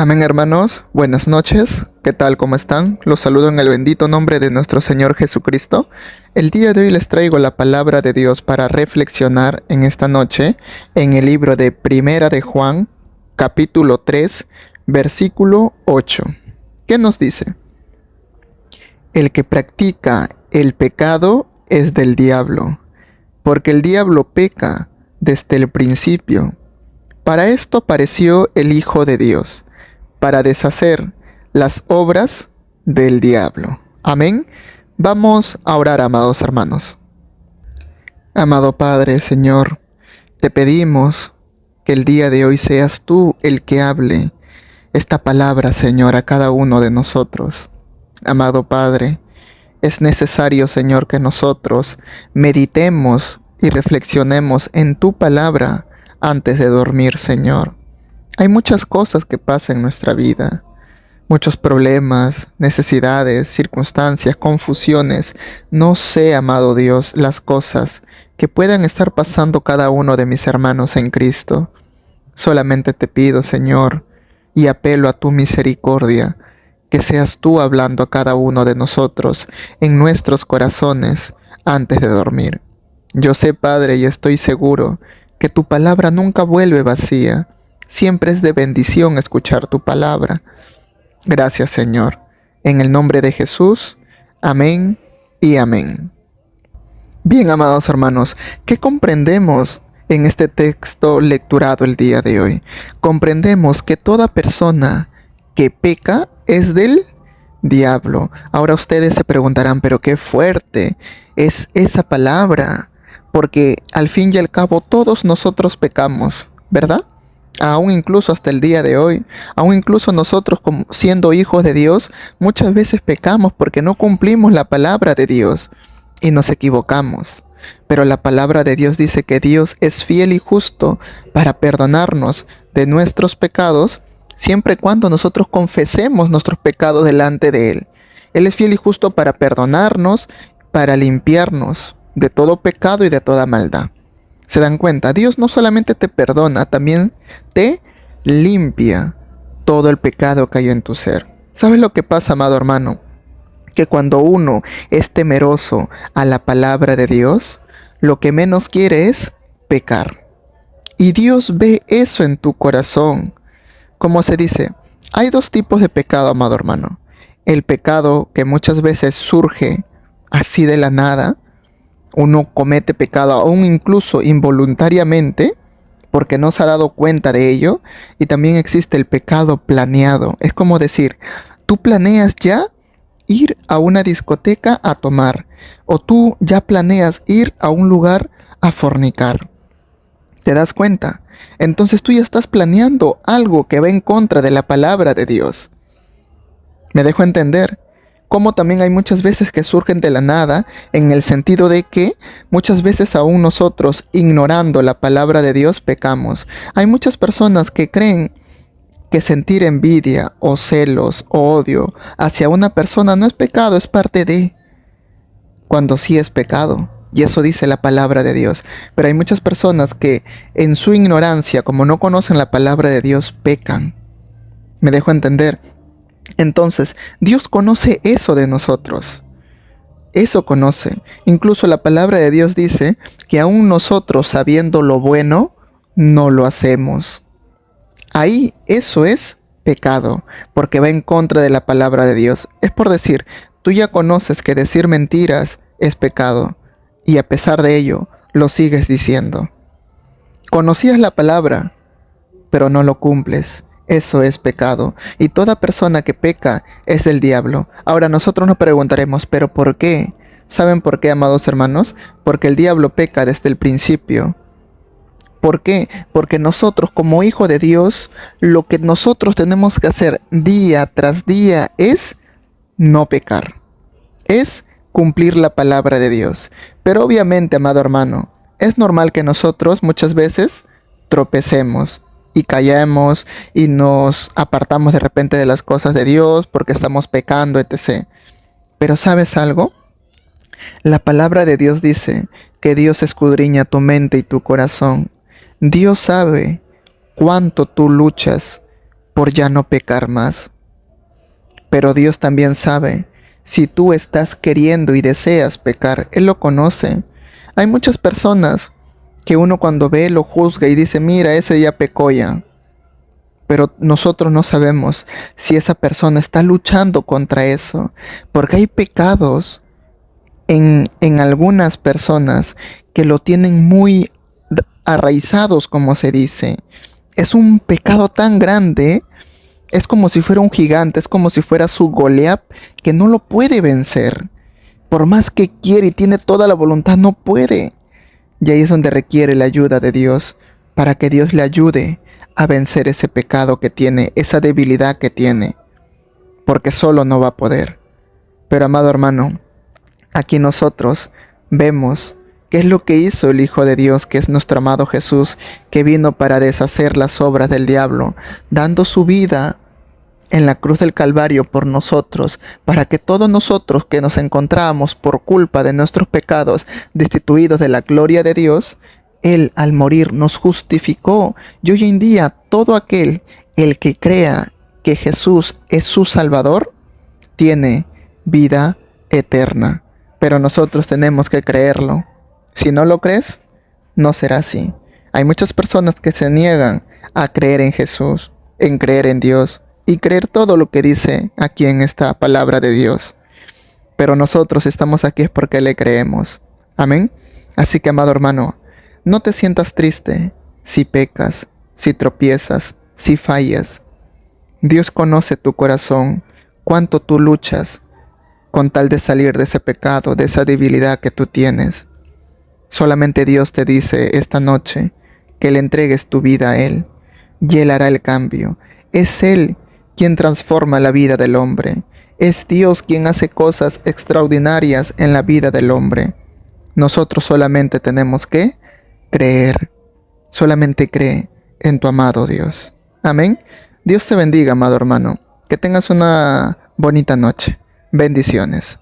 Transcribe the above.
Amén, hermanos, buenas noches, ¿qué tal? ¿Cómo están? Los saludo en el bendito nombre de nuestro Señor Jesucristo. El día de hoy les traigo la palabra de Dios para reflexionar en esta noche en el libro de Primera de Juan, capítulo 3, versículo 8. ¿Qué nos dice? El que practica el pecado es del diablo, porque el diablo peca desde el principio. Para esto apareció el Hijo de Dios, para deshacer las obras del diablo. Amén. Vamos a orar, amados hermanos. Amado Padre, Señor, te pedimos que el día de hoy seas tú el que hable esta palabra, Señor, a cada uno de nosotros. Amado Padre, es necesario, Señor, que nosotros meditemos y reflexionemos en tu palabra antes de dormir, Señor. Hay muchas cosas que pasan en nuestra vida, muchos problemas, necesidades, circunstancias, confusiones. No sé, amado Dios, las cosas que puedan estar pasando cada uno de mis hermanos en Cristo. Solamente te pido, Señor, y apelo a tu misericordia, que seas tú hablando a cada uno de nosotros en nuestros corazones antes de dormir. Yo sé, Padre, y estoy seguro que tu palabra nunca vuelve vacía. Siempre es de bendición escuchar tu palabra. Gracias, Señor. En el nombre de Jesús. Amén y amén. Bien, amados hermanos, ¿qué comprendemos en este texto lecturado el día de hoy? Comprendemos que toda persona que peca es del diablo. Ahora ustedes se preguntarán, pero qué fuerte es esa palabra, porque al fin y al cabo todos nosotros pecamos, ¿verdad? Aún incluso hasta el día de hoy, aún incluso nosotros como siendo hijos de Dios, muchas veces pecamos porque no cumplimos la palabra de Dios y nos equivocamos. Pero la palabra de Dios dice que Dios es fiel y justo para perdonarnos de nuestros pecados siempre y cuando nosotros confesemos nuestros pecados delante de Él. Él es fiel y justo para perdonarnos, para limpiarnos de todo pecado y de toda maldad. ¿Se dan cuenta? Dios no solamente te perdona, también te limpia todo el pecado que hay en tu ser. ¿Sabes lo que pasa, amado hermano? Que cuando uno es temeroso a la palabra de Dios, lo que menos quiere es pecar. Y Dios ve eso en tu corazón. Como se dice, hay dos tipos de pecado, amado hermano. El pecado que muchas veces surge así de la nada. Uno comete pecado aún incluso involuntariamente porque no se ha dado cuenta de ello. Y también existe el pecado planeado. Es como decir, tú planeas ya ir a una discoteca a tomar, o tú ya planeas ir a un lugar a fornicar. ¿Te das cuenta? Entonces tú ya estás planeando algo que va en contra de la palabra de Dios. ¿Me dejo entender? Como también hay muchas veces que surgen de la nada, en el sentido de que muchas veces aún nosotros, ignorando la palabra de Dios, pecamos. Hay muchas personas que creen que sentir envidia o celos o odio hacia una persona no es pecado, es parte de, cuando sí es pecado. Y eso dice la palabra de Dios. Pero hay muchas personas que en su ignorancia, como no conocen la palabra de Dios, pecan. ¿Me dejo entender? Entonces, Dios conoce eso de nosotros. Eso conoce. Incluso la palabra de Dios dice que aún nosotros, sabiendo lo bueno, no lo hacemos. Ahí eso es pecado, porque va en contra de la palabra de Dios. Es por decir, tú ya conoces que decir mentiras es pecado, y a pesar de ello, lo sigues diciendo. Conocías la palabra, pero no lo cumples. Eso es pecado. Y toda persona que peca es del diablo. Ahora nosotros nos preguntaremos, ¿pero por qué? ¿Saben por qué, amados hermanos? Porque el diablo peca desde el principio. ¿Por qué? Porque nosotros como hijos de Dios, lo que nosotros tenemos que hacer día tras día es no pecar. Es cumplir la palabra de Dios. Pero obviamente, amado hermano, es normal que nosotros muchas veces tropecemos y callemos y nos apartamos de repente de las cosas de Dios porque estamos pecando, etc. Pero ¿sabes algo? La palabra de Dios dice que Dios escudriña tu mente y tu corazón. Dios sabe cuánto tú luchas por ya no pecar más. Pero Dios también sabe si tú estás queriendo y deseas pecar. Él lo conoce. Hay muchas personas que uno cuando ve lo juzga y dice, mira, ese ya pecó ya. Pero nosotros no sabemos si esa persona está luchando contra eso. Porque hay pecados en algunas personas que lo tienen muy arraizados, como se dice. Es un pecado tan grande, es como si fuera un gigante, es como si fuera su Goliat, que no lo puede vencer. Por más que quiere y tiene toda la voluntad, no puede. Y ahí es donde requiere la ayuda de Dios, para que Dios le ayude a vencer ese pecado que tiene, esa debilidad que tiene, porque solo no va a poder. Pero amado hermano, aquí nosotros vemos qué es lo que hizo el Hijo de Dios, que es nuestro amado Jesús, que vino para deshacer las obras del diablo, dando su vida en la cruz del Calvario por nosotros, para que todos nosotros que nos encontrábamos por culpa de nuestros pecados, destituidos de la gloria de Dios, Él al morir nos justificó. Y hoy en día todo aquel, el que crea que Jesús es su Salvador, tiene vida eterna. Pero nosotros tenemos que creerlo. Si no lo crees, no será así. Hay muchas personas que se niegan a creer en Jesús, en creer en Dios y creer todo lo que dice aquí en esta palabra de Dios. Pero nosotros estamos aquí es porque le creemos. Amén. Así que, amado hermano, no te sientas triste si pecas, si tropiezas, si fallas. Dios conoce tu corazón, cuánto tú luchas con tal de salir de ese pecado, de esa debilidad que tú tienes. Solamente Dios te dice esta noche que le entregues tu vida a Él y Él hará el cambio. Es Él quien transforma la vida del hombre. Es Dios quien hace cosas extraordinarias en la vida del hombre. Nosotros solamente tenemos que creer. Solamente cree en tu amado Dios. Amén. Dios te bendiga, amado hermano. Que tengas una bonita noche. Bendiciones.